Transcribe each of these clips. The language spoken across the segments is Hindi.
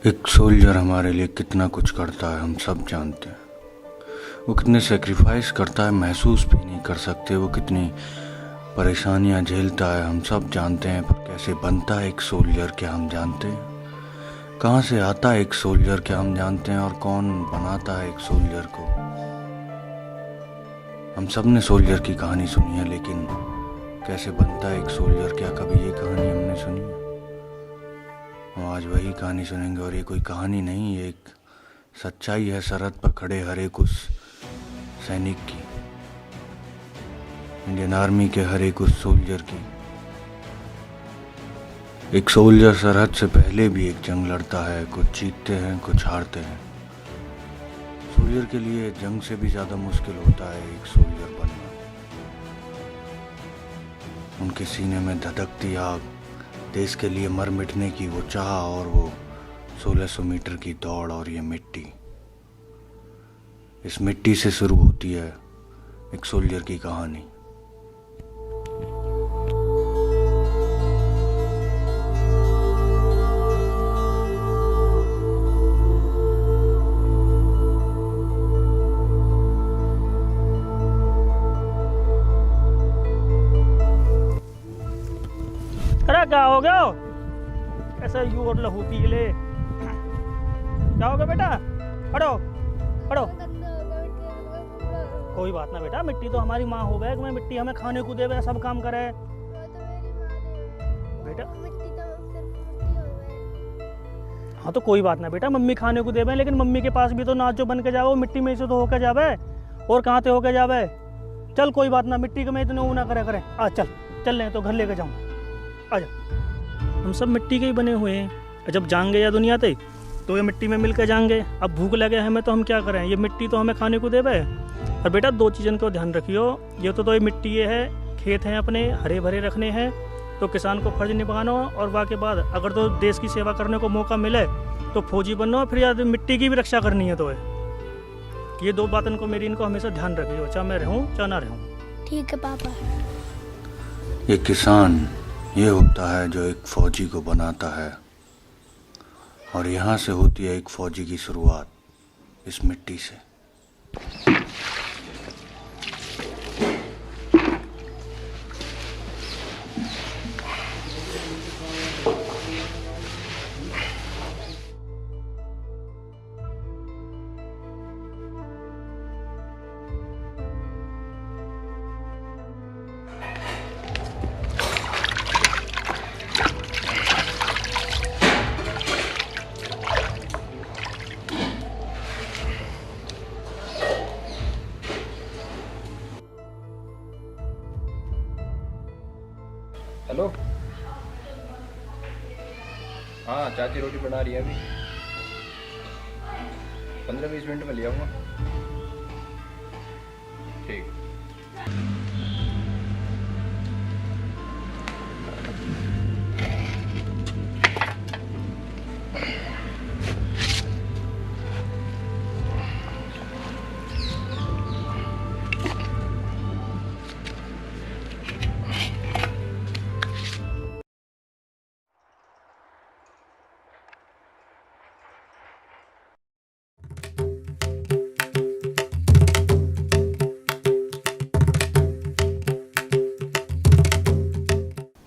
एक सोल्जर हमारे लिए कितना कुछ करता है हम सब जानते हैं। वो कितने सेक्रीफाइस करता है महसूस भी नहीं कर सकते। वो कितनी परेशानियां झेलता है हम सब जानते हैं। पर कैसे बनता है एक सोल्जर क्या हम जानते हैं? कहाँ से आता है एक सोल्जर क्या हम जानते हैं? और कौन बनाता है एक सोल्जर को? हम सब ने सोल्जर की कहानी सुनी है, लेकिन कैसे बनता है एक सोल्जर क्या कभी ये कहानी हमने सुनी है? हम आज वही कहानी सुनेंगे। और ये कोई कहानी नहीं, ये एक सच्चाई है सरहद पर खड़े हर एक उस सैनिक की, इंडियन आर्मी के हर एक उस सोल्जर की। एक सोल्जर सरहद से पहले भी एक जंग लड़ता है, कुछ जीतते हैं कुछ हारते हैं। सोल्जर के लिए जंग से भी ज़्यादा मुश्किल होता है एक सोल्जर बनना। उनके सीने में धधकती आग, देश के लिए मर मिटने की वो चाह, और वो 1600 मीटर की दौड़, और ये मिट्टी। इस मिट्टी से शुरू होती है एक सोल्जर की कहानी। अरे क्या हो गया? ऐसा यू और लहू पी ले। क्या हो गया बेटा? पढ़ो पढ़ो। कोई बात ना बेटा, मिट्टी तो हमारी माँ हो गए। मैं मिट्टी हमें खाने को देवे, सब काम करे बेटा। हाँ तो कोई बात ना बेटा, मम्मी खाने को देवे, लेकिन मम्मी के पास भी तो नाच जो बन के जावे, मिट्टी में से तो होके जावे। और कहाँ से होके जावे? चल कोई बात ना, मिट्टी के मैं इतने वो ना करे करे। आ चल चल लें तो घर लेके जाऊँ। आजा, हम सब मिट्टी के ही बने हुए हैं। जब जाएंगे या दुनिया पे तो ये मिट्टी में मिल के जाएंगे। अब भूख लगे हमें तो हम क्या करें? ये मिट्टी तो हमें खाने को देवे। और बेटा दो चीज़ों को ध्यान रखियो। ये तो ये मिट्टी ये है, खेत हैं अपने हरे भरे रखने हैं, तो किसान को फर्ज निभाना। और वाके बाद अगर तो देश की सेवा करने को मौका मिले तो फौजी बनना, फिर याद मिट्टी की भी रक्षा करनी है। तो ये दो बातों को मेरी इनको हमेशा ध्यान रखियो, चाहे मैं रहूँ चाहे ना रहूँ। ठीक है पापा। ये किसान ये होता है जो एक फौजी को बनाता है, और यहाँ से होती है एक फौजी की शुरुआत, इस मिट्टी से। हेलो। हाँ चाची रोटी बना रही है अभी। 15-20 मिनट में ले आऊँगा। ठीक।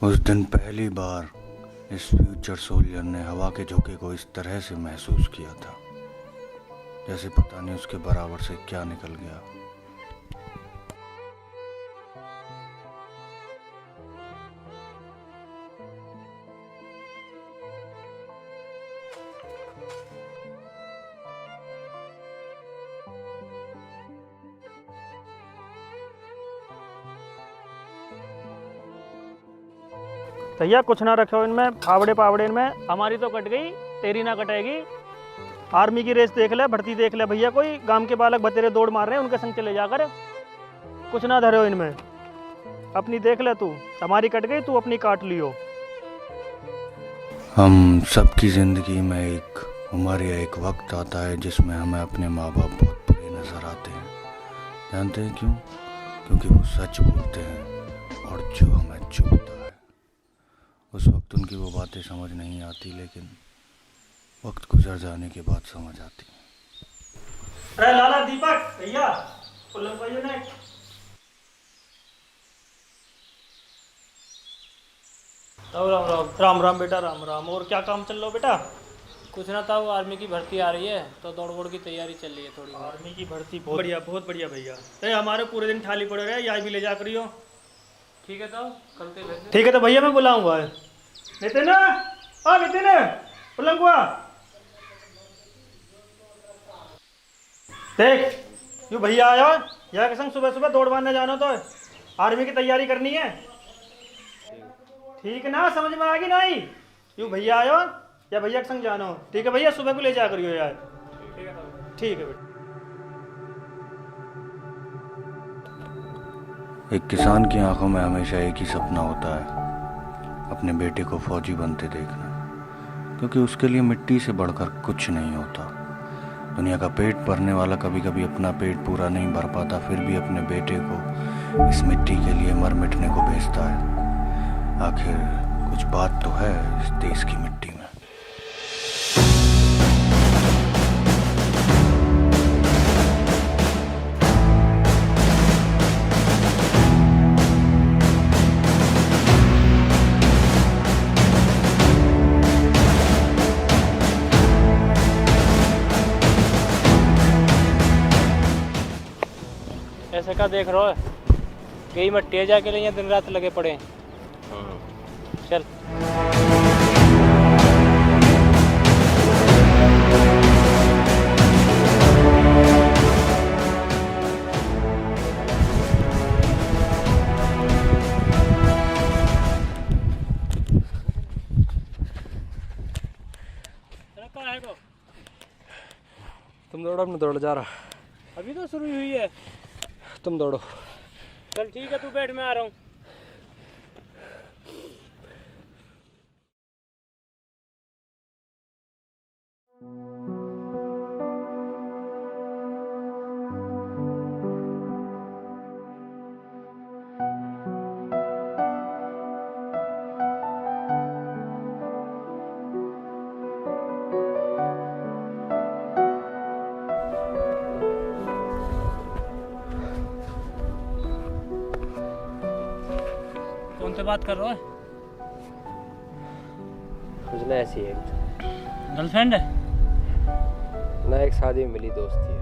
उस दिन पहली बार इस फ्यूचर सोल्जर ने हवा के झोंके को इस तरह से महसूस किया था जैसे पता नहीं उसके बराबर से क्या निकल गया। भैया कुछ ना रखो इनमें, फावड़े पावड़े इनमें। हमारी तो कट गई, तेरी ना कटेगी। आर्मी की रेस देख ले, भर्ती देख ले भैया। कोई गांव के बालक बतेरे दौड़ मार रहे हैं, उनके संग चले जाकर। कुछ ना धरो इनमें, अपनी देख ले तू। हमारी कट गई, तू अपनी काट लियो। हम सबकी ज़िंदगी में एक उम्र या एक वक्त आता है जिसमें हमें अपने माँ बाप बहुत बुरे नज़र आते हैं। जानते हैं क्यों? क्योंकि वो सच बोलते हैं और जो हमें चुभता है। उस वक्त उनकी वो बातें समझ नहीं आती, लेकिन वक्त गुजर जाने के बाद समझ आती है। अरे लाला दीपक भैया पलंग भाइयों ने राम राम राम राम बेटा राम राम। और क्या काम चल रहा हो बेटा? कुछ ना था, वो आर्मी की भर्ती आ रही है तो दौड़ वोड़ की तैयारी चल रही है थोड़ी बहुत। आर्मी की भर्ती बहुत बढ़िया भैया। अरे हमारे पूरे दिन थाली पड़े रहे, यहाँ भी ले जा करियो। ठीक है तो कल के भेज ठीक है तो भैया मैं बुलाऊंगा। नितिन नितिन पलंग हुआ देख, यू भैया आया यहाँ के संग सुबह सुबह दौड़ मारने जाना तो आर्मी की तैयारी करनी है। ठीक ना, समझ में आ गई नहीं? यू भैया आयो या भैया के संग जानो। ठीक है भैया, सुबह को ले जा करियो यार। ठीक है बेटा। एक किसान की आंखों में हमेशा एक ही सपना होता है, अपने बेटे को फौजी बनते देखना, क्योंकि उसके लिए मिट्टी से बढ़कर कुछ नहीं होता। दुनिया का पेट भरने वाला कभी कभी अपना पेट पूरा नहीं भर पाता, फिर भी अपने बेटे को इस मिट्टी के लिए मर मिटने को भेजता है। आखिर कुछ बात तो है इस देश की मिट्टी में। ऐसे का देख रहा है, कई मट्टियाँ जाके लिए दिन रात लगे पड़े हैं। चल तुम दौड़ो, अपने दौड़ जा रहा। अभी तो शुरू हुई है। तुम दौड़ो। चल ठीक है, तू बैठ, मैं आ रहा हूँ। कौन से बात कर रहा है? कुछ ना, ऐसी है गर्लफ्रेंड है? ना, एक शादी में मिली दोस्ती है।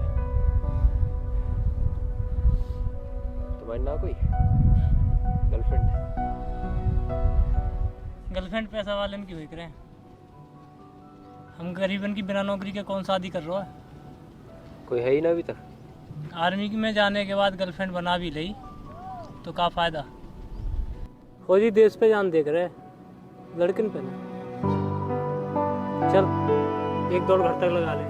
तुम्हारी ना कोई गर्लफ्रेंड है? गर्लफ्रेंड पैसा वाले की हुई करे, हम गरीबन की बिना नौकरी के कौन शादी कर रहा है? कोई है ही ना अभी तक। आर्मी में जाने के बाद गर्लफ्रेंड बना भी ली तो क्या फायदा? फौजी देश पे जान देख रहे, लड़किन पे ना। चल एक दौड़ घर तक लगा ले।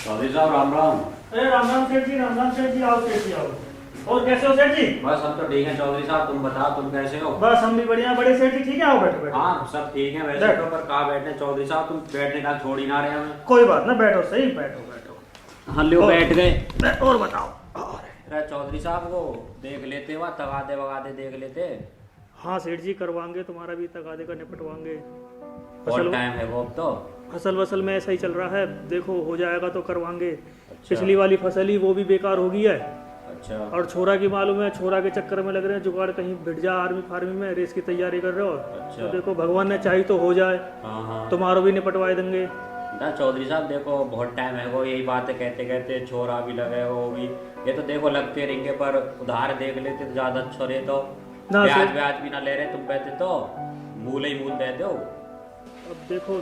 चौधरी साहब राम राम। अरे राम राम सेठ जी, राम राम सेठ जी। आओ सेठ जी आओ। और कैसे हो सेठ जी? बस हम तो ठीक हैं चौधरी साहब, तुम बताओ तुम कैसे हो? बस हम भी बढ़िया। बड़े सेठ जी ठीक है, आओ बैठो बैठो। हाँ सब ठीक है वैसे बैठो। तो, पर कहाँ बैठने चौधरी साहब, तुम बैठने का छोड़ ही ना रहे हमें। कोई बात ना, बैठो सही, बैठो बैठो। हाँ लो बैठ गए। और बताओ। अरे चौधरी साहब को देख लेते, वह तगादे वगादे देख लेते। हाँ सेठ जी करवाएंगे, तुम्हारा भी तगादे का निपटवाएंगे। बहुत टाइम है वो अब तो। फसल वसल में ऐसा ही चल रहा है, देखो हो जाएगा तो करवाएंगे। पिछली वाली फसल ही वो भी बेकार हो गई है। अच्छा। और छोरा की मालूम है, छोरा के चक्कर में लग रहे हैं, जुगाड़ कहीं भिड़ जा आर्मी फार्मी में, रेस की तैयारी कर रहे हो। अच्छा। तो देखो भगवान ने चाही तो हो जाए, हाँ हाँ तुम्हारो भी निपटवाए देंगे। ना चौधरी साहब देखो बहुत टाइम है वो, यही बातें कहते कहते छोरा भी लगे वो भी, ये तो देखो लगते रहेंगे, पर उधार देख लेते तो ज्यादा अच्छा रहे। तो ना ब्याज सर। ब्याज भी ना ले रहे तुम कहते तो मूल ही मूल दे दो। अब देखो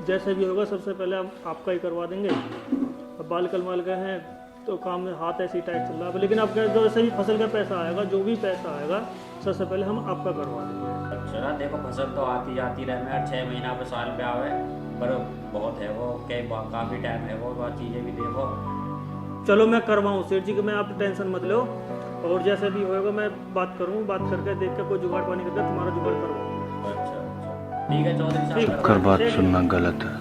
जैसे भी होगा, सबसे पहले हम आपका ही करवा देंगे। अब बाल कलमाल गए हैं तो काम में हाथ ऐसे ही टाइट चल रहा है, लेकिन अब जो जैसे भी फसल का पैसा आएगा, जो भी पैसा आएगा, सबसे पहले हम आपका करवा देंगे। अच्छा ना, देखो फसल तो आती जाती रहे में 6 महीना पे साल पे आवे, पर बहुत है वो, काफ़ी टाइम है वो, चीज़ें भी देखो। चलो मैं करवाऊँ सेठ जी कि मैं आप टेंशन मत लो, और जैसे भी होएगा मैं बात करूँ, बात करके देख के कोई जुगाड़ पानी करके तुम्हारा जुगाड़ करवाऊँ। अच्छा ठीक है चौधरी साहब, ठीक। करवा कर बात ठीक है। सुनना गलत है,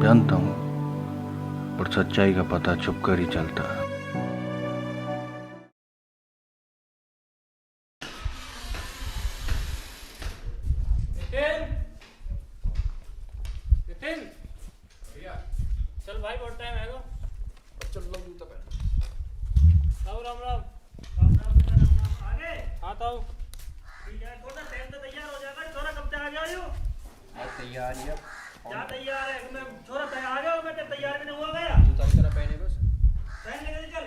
जानता हूँ, पर सच्चाई का पता छुप कर ही चलता है। नितिन चल भाई, बहुत टाइम है। चल लो जूता पहन। आओ, राम राम। आगे हाँ तो आओ। ठीक है, थोड़ा टाइम तो तैयार हो जाएगा। छोरा कब तक आ गया हो? आज तैयार ही है। क्या तैयार है? मैं छोरा तैयार आ गया, मैं क्या तैयार भी नहीं हुआ गया? जूता की तरह पहने बस। पहन लेके चल।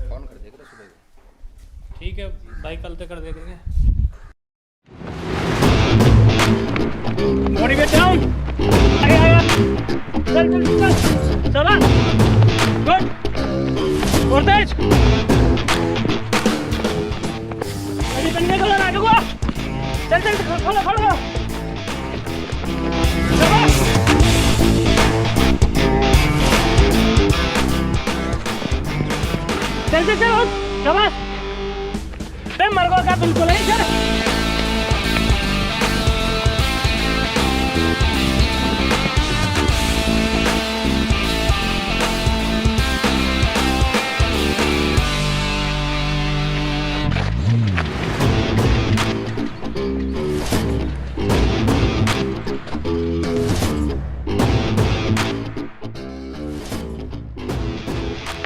फोन कर देगा सुबह को। ठीक है भाई, कल तक कर देंगे। Body get down. आया। चल। चला। Good. और तेज। अभी कन्ने को लगा दो। चल खड़ा। चल शाबाश। बे मरगो का बिल्कुल नहीं चल।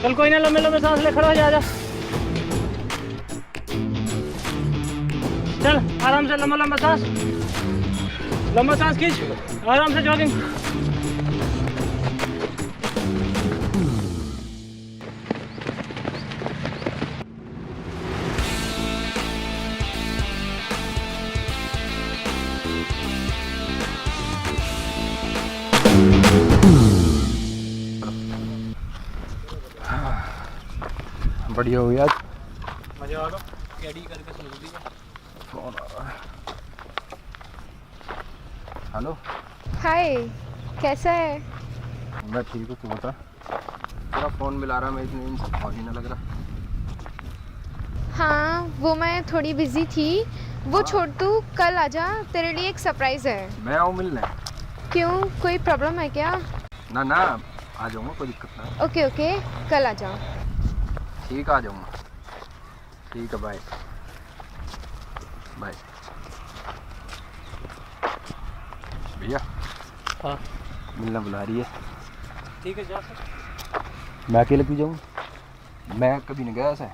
चल कोई ना, लंबे सांस ले, खड़ा हो जा। चल आराम से लंबा सांस खींच, आराम से जॉगिंग। बढ़िया हुई आज। मजा आ गया। कैडी करके सुन ली। फोन आ रहा है। हेलो, हाय, कैसा है? मैं ठीक हूँ, तू बता। तेरा फोन मिला रहा, मैं इतने दिन से फोन ही ना लग रहा। हाँ, वो मैं थोड़ी बिजी थी। वो छोड़, तू कल आजा, तेरे लिए एक सरप्राइज है। मैं आऊँ मिलने? क्यों, कोई प्रॉब्लम है क्या? ना आ जाऊँगा, कोई दिक्कत ना। ओके, कल आ जा। ठीक, आ जाऊँगा। ठीक है, बाय। भैया हाँ मिलना बुला रही है। ठीक है, जा सर। मैं अकेले क्यों जाऊँ? मैं कभी नहीं गया ऐसे।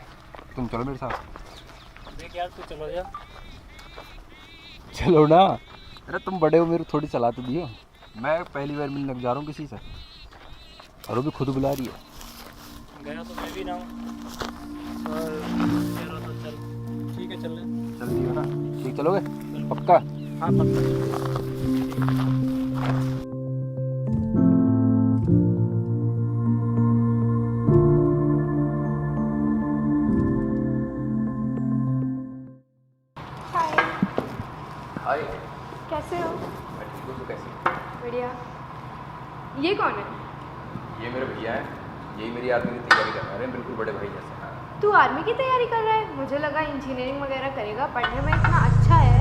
तुम चलो मेरे साथ। देख यार, तू चलो जा। चलो ना। अरे तुम बड़े हो, मेरे थोड़ी सलाह तो दियो। मैं पहली बार मिलने जा रहा हूँ किसी से, और वो भी खुद बुला रही है। गया तो मैं भी ना हूँ, और कह रहा था चल। ठीक है, चल रहे। चल दियो ना। ठीक, चलोगे पक्का? हाँ पक्का। हाय, हाय। कैसे हो? मैं ठीक हूँ, तू कैसी? बढ़िया। ये कौन है? ये मेरे भैया हैं। यही मेरी आर्मी की तैयारी कर रहे हैं, बिल्कुल बड़े भाई जैसे। तू आर्मी की तैयारी कर रहा है? मुझे लगा इंजीनियरिंग वगैरह करेगा, पढ़ने में इतना अच्छा है।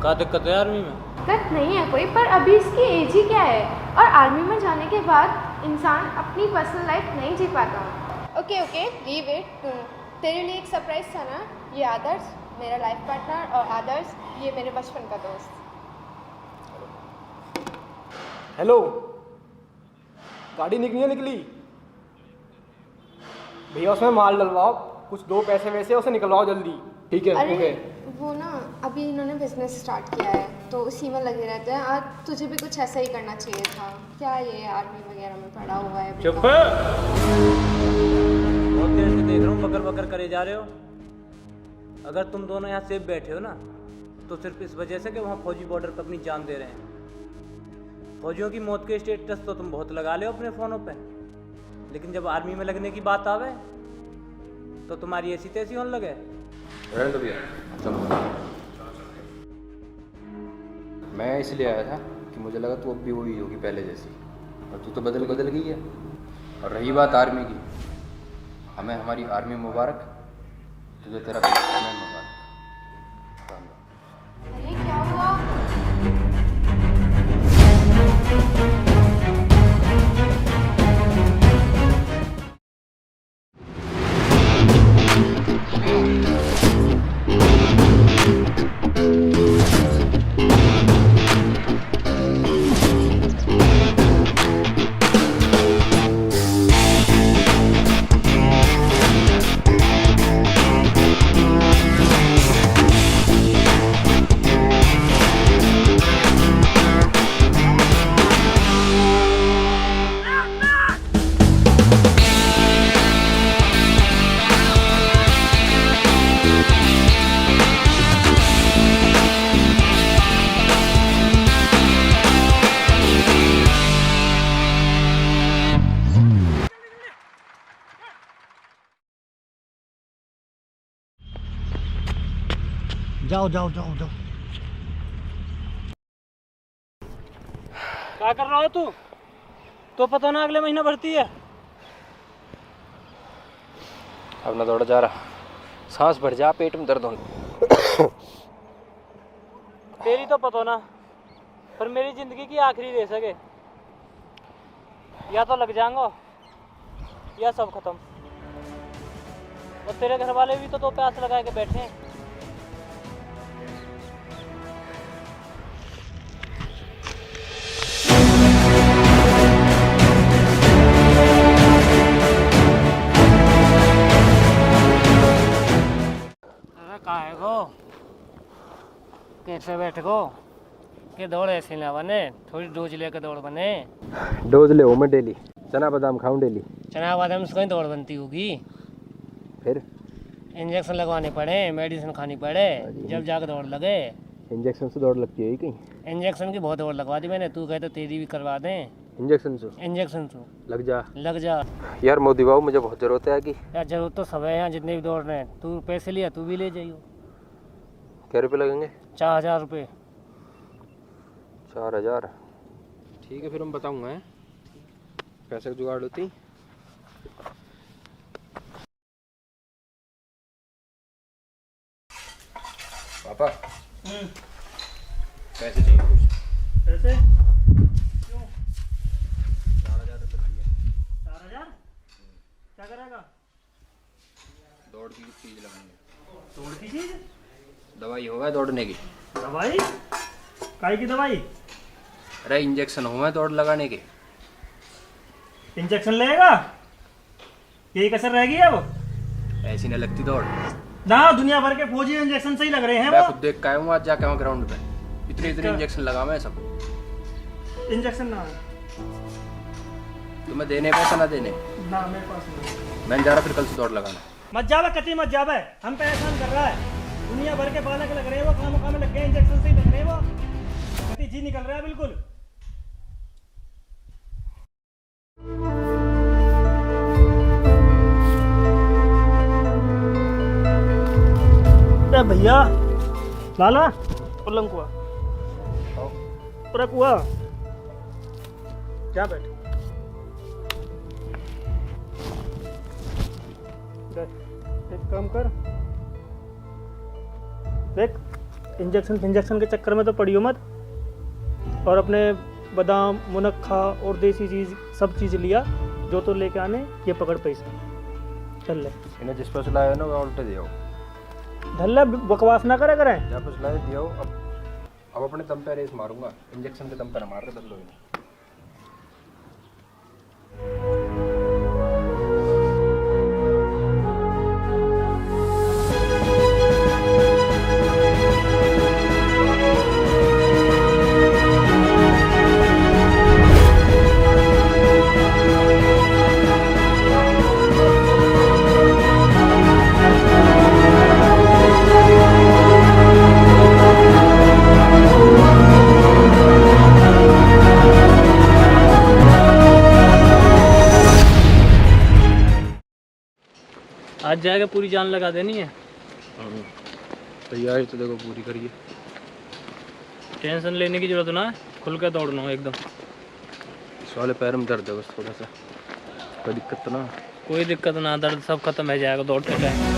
क्या दिक्कत है आर्मी में? दिक्कत नहीं है कोई, पर अभी इसकी एज ही क्या है, और आर्मी में जाने के बाद इंसान अपनी पर्सनल लाइफ नहीं जी पाता। Okay, leave it. तेरे लिए एक सरप्राइज था ना। ये आदर्श मेरा लाइफ पार्टनर, और आदर्श ये मेरे बचपन का दोस्त। हेलो, गाड़ी निकली भैया, उसमें माल डलवाओ, कुछ 2 पैसे वैसे उसे निकलवाओ जल्दी। ठीक है, अरे ओके। वो ना, अभी इन्होंने बिजनेस स्टार्ट किया है तो उसी में लगे रहते हैं। आज तुझे भी कुछ ऐसा ही करना चाहिए था। क्या ये आर्मी वगैरह में पड़ा हुआ है? चुप। बहुत देर से देख रहा हूँ, बकर करे जा रहे हो। अगर तुम दोनों यहाँ सेफ बैठे हो ना, तो सिर्फ इस वजह से कि वहाँ फौजी बॉर्डर पर अपनी जान दे रहे हैं। फौजियों की मौत के स्टेटस तो तुम बहुत लगा ले अपने फ़ोनों पे, लेकिन जब आर्मी में लगने की बात आवे तो तुम्हारी ऐसी तैसी होने लगे। रहने दो भैया, चलो। मैं इसलिए आया था कि मुझे लगा तू अब भी वही होगी पहले जैसी। और तू तो बदल गई है। और रही बात आर्मी की, हमें हमारी आर्मी मुबारक, तुझे तेरा बैटमैन मुबारक। अरे क्या हुआ? जाओ जाओ जाओ जाओ। क्या कर रहा हो तू? तो पता ना अगले महीने भर्ती है। अब ना दौड़ा जा रहा, सांस भर जा, पेट में दर्द होने। तेरी तो पता ना, पर मेरी जिंदगी की आखिरी रेस है। या तो लग जाऊंगा या सब खत्म। और तेरे घर वाले भी तो प्यास लगा के बैठे हैं। काहे को कैसे बैठ को के दौड़ ऐसे ना बने, थोड़ी डोज लेकर दौड़ बने। डोज ले मैं डेली, चना बादाम खाऊं डेली। चना बादाम से कहीं दौड़ बनती होगी। फिर इंजेक्शन लगवाने पड़े, मेडिसिन खानी पड़े, जब जाकर दौड़ लगे। इंजेक्शन से दौड़ लगती है कहीं? इंजेक्शन की बहुत दौड़ लगवा दी मैंने, तू कहे तो तेरी भी करवा दें। इंजेक्शन से इंजेक्शन से लग जा। जा। यार मोदी बाबू, मुझे बहुत जरूरत है कि। यार जरूरत तो सब है यहाँ, जितने भी दौड़ रहे हैं। तू पैसे लिया, तू भी ले जाइयो। क्या रुपये लगेंगे? 4000 रुपये। 4000 ठीक है, फिर हम बताऊंगा पैसे की जुगाड़ होती। पापा पैसे चाहिए कुछ। पैसे क्यों? 4000 रुपये चाहिए। 4000 क्या करेगा? दौड़ की चीज लगाएंगे। दौड़ की चीज? दवाई होगा दौड़ने की। दवाई? काय की दवाई? अरे इंजेक्शन हुआ है दौड़ लगाने के। इंजेक्शन लेगा? यही कसर रहेगी अब? ऐसी न लगती दौड़। ना दुनिया भर के फौजी इंजेक्शन से ही लग रहे हैं मैं वो। खुद देख के आया हूँ आज जाके वहाँ ग्राउंड पे, इतने इंजेक्शन लगा मैं सब। इंजेक्शन ना तुम्हें देने पैसा ना देने, ना मेरे पास नहीं। मैं जा रहा फिर कल से दौड़ लगाना। मत जावे कति मत जावे, हम पे एहसान कर रहा है। दुनिया भर के बालक लग रहे हैं वो, खाम खाम लग गए, इंजेक्शन से ही लग रहे हैं वो। कति जी निकल रहा है बिल्कुल। अरे भैया लाला पलंग कुआ पूरा कुआ क्या बैठ एक काम कर, देख इंजेक्शन के चक्कर में तो पड़ियो मत, और अपने बादाम मुनक्खा और देसी चीज़ सब चीज़ लिया जो तो लेके आने, ये पकड़ पैसा चल ले। इन्हें जिस पर लाया ना वो उल्टे दियो। ढल्ला बकवास ना करे करें। जहाँ पर लाए दियो। अब अपने दम पे रेस मारूंगा, इंजेक्शन के दम पर मार रहे लोग। आज जाएगा पूरी जान लगा देनी है। तैयारी तो देखो पूरी करिए। टेंशन लेने की जरूरत ना है, खुल कर दौड़ना हो एकदम। साले पैर में दर्द है बस थोड़ा सा, कोई दिक्कत तो ना? कोई दिक्कत ना, दर्द सब खत्म हो जाएगा दौड़ते टाइम।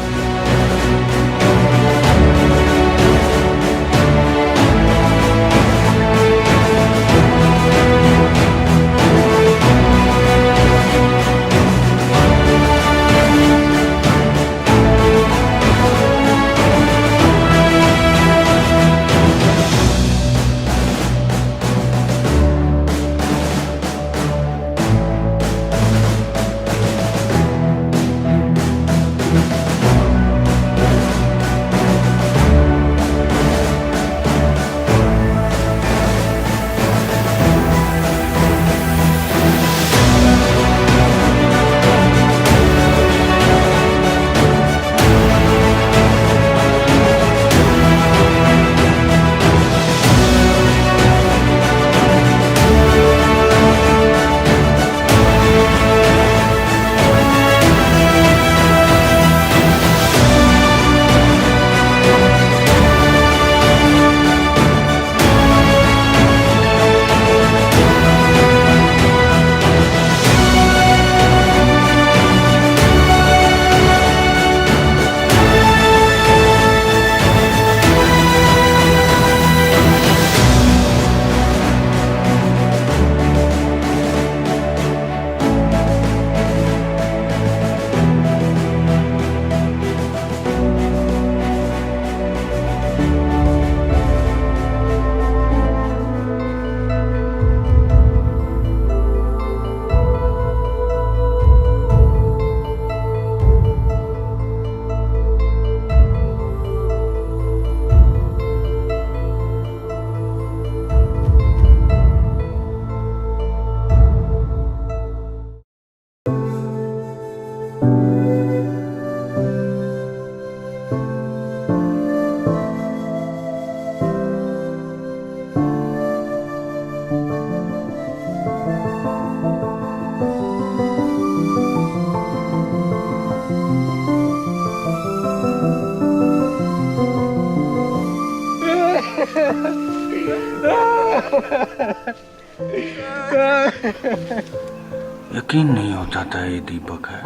यकीन नहीं होता था ये दीपक है।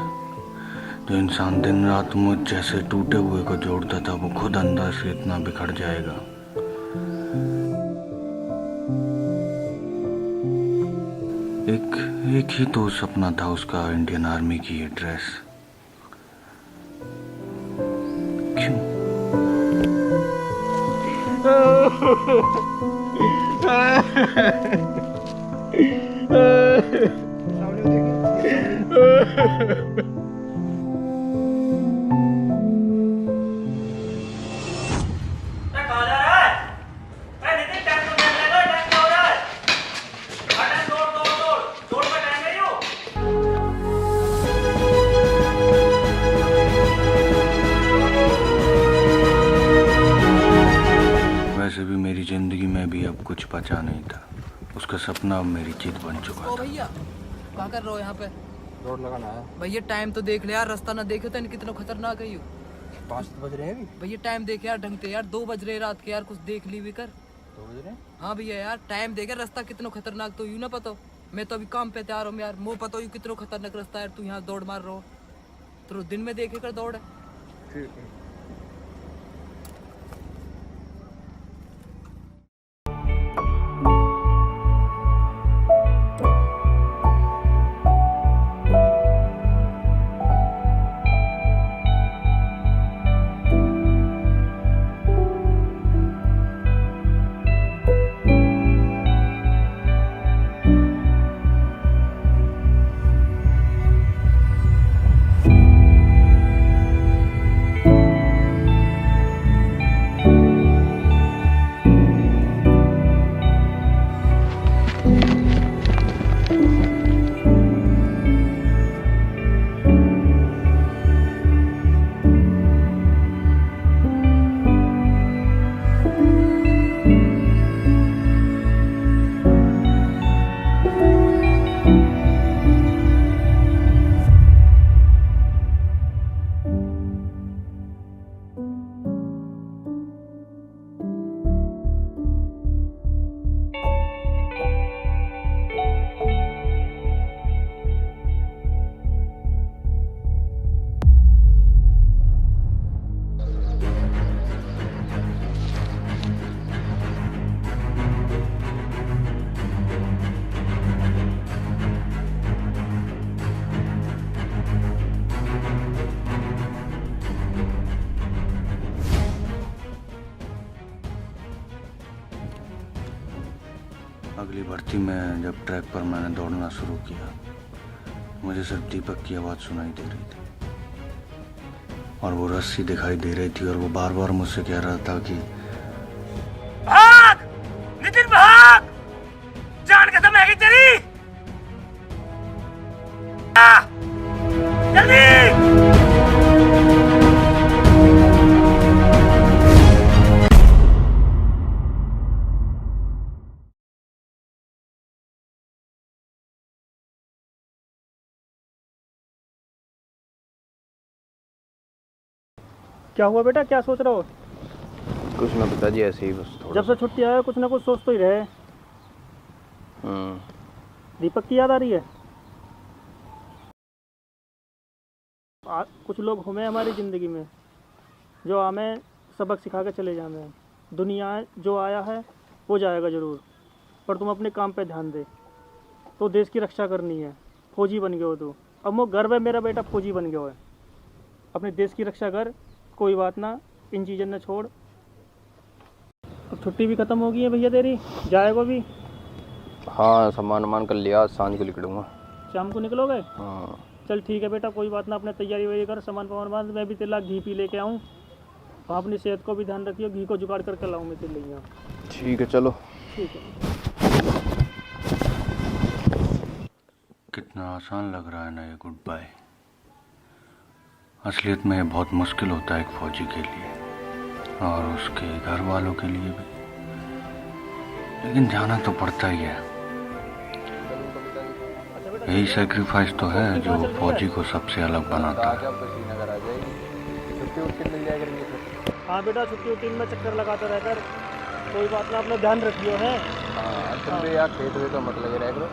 जो इंसान दिन रात मुझ जैसे टूटे हुए को जोड़ता था वो खुद अंदर से इतना बिखर जाएगा। एक ही तो सपना था उसका, इंडियन आर्मी की ये ड्रेस। क्यों? वैसे भी मेरी जिंदगी में भी अब कुछ बचा नहीं था। उसका सपना अब मेरी जीत बन चुका था। भैया क्या कर रहे हो यहाँ पे? दौड़ लगाना है। भैया टाइम तो देख ले यार, रास्ता ना देखे तो कितना खतरनाक है यू। 5 बज रहे हैं अभी। भैया टाइम देख यार ढंग से यार, 2 बज रहे रात के यार, कुछ देख ली भी कर। 2 बज रहे हैं। हाँ भैया यार टाइम देखे, रास्ता कितना खतरनाक तो यू ना पता। मैं तो अभी काम पे तैयार हूँ यार, मुँह पता यू कितना खतरनाक रास्ता है। तू यहाँ दौड़ मार रहा हो तो दिन में देखे कर दौड़ है। ठीक है। अगली भर्ती में जब ट्रैक पर मैंने दौड़ना शुरू किया, मुझे सिर्फ दीपक की आवाज़ सुनाई दे रही थी और वो रस्सी दिखाई दे रही थी और वो बार बार मुझसे कह रहा था कि भाग नितिन भाग, जान खत्म है तेरी, जल्दी। क्या हुआ बेटा, क्या सोच रहे हो? कुछ ना पिताजी, ऐसे ही बस थोड़ा। जब से छुट्टी आया कुछ ना कुछ सोच तो ही रहे। दीपक की याद आ रही है? कुछ लोग हमें हमारी ज़िंदगी में जो हमें सबक सिखा के चले जाने हैं। दुनिया जो आया है वो जाएगा ज़रूर, पर तुम अपने काम पे ध्यान दे। तो देश की रक्षा करनी है, फौजी बन गए हो तो। अब वो गर्व है मेरा बेटा फौजी बन गया है। अपने देश की रक्षा कर, कोई बात ना, इन चीज़ों न छोड़। अब छुट्टी भी ख़त्म हो गई है भैया तेरी, जाएगा भी? हाँ, सामान वामान कर लिया, आज सांझ को निकलूँगा। शाम को निकलोगे? हाँ चल ठीक है बेटा, कोई बात ना, अपने तैयारी वही कर, सामान वामान। मैं भी तेला घी पी लेके आऊँ, और अपनी सेहत को भी ध्यान रखियो, घी को जुगाड़ करके लाऊँ मैं तेरे लिए। ठीक है, चलो। ठीक है। कितना आसान लग रहा है ना ये गुड बाय। असलियत में ये बहुत मुश्किल होता है एक फौजी के लिए और उसके घर वालों के लिए भी, लेकिन जाना तो पड़ता ही है। यही सेक्रीफाइस तो है जो फौजी को सबसे अलग बनाता है। हाँ बेटा, छुट्टी उट्टी में चक्कर लगाते रहकर, कोई बात ना, अपना ध्यान रखियो है। हाँ, तुम भी यार खेत हुए तो मत लगे रह करो।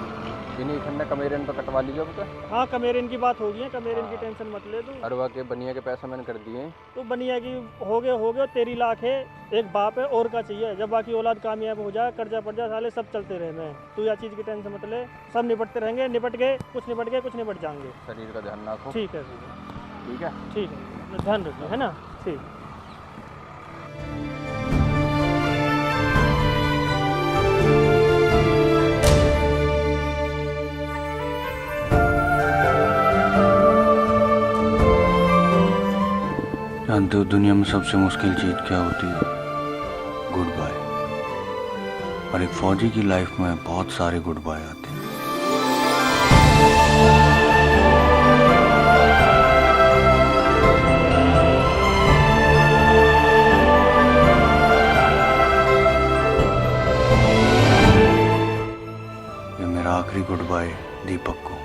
इन्हीं खन्ना कमेरियन तो कटवा लीजिए अब तो। हाँ, कमेरियन की बात हो गई है, कमेरियन की टेंशन मत ले तू। अरवा के बनिया के पैसा मैंने कर दिए। तो बनिया की हो गए, तेरी लाख है, एक बाप है, और का चाहिए। जब बाकी औलाद कामयाब हो जाए, कर्जा पड़ जाए, साले सब चलते रहने। तू या चीज़ की टेंशन मत ले, सब निपटते रहेंगे, निपट गए कुछ निपट जाएंगे। शरीर का ध्यान रखो। ठीक है ठीक है, ठीक है, ध्यान रखिए, है ना? ठीक। जानते हो दुनिया में सबसे मुश्किल चीज़ क्या होती है? Good bye. और एक फौजी की लाइफ में बहुत सारे गुड बाय आते हैं। ये मेरा आखिरी गुड बाय दीपक को।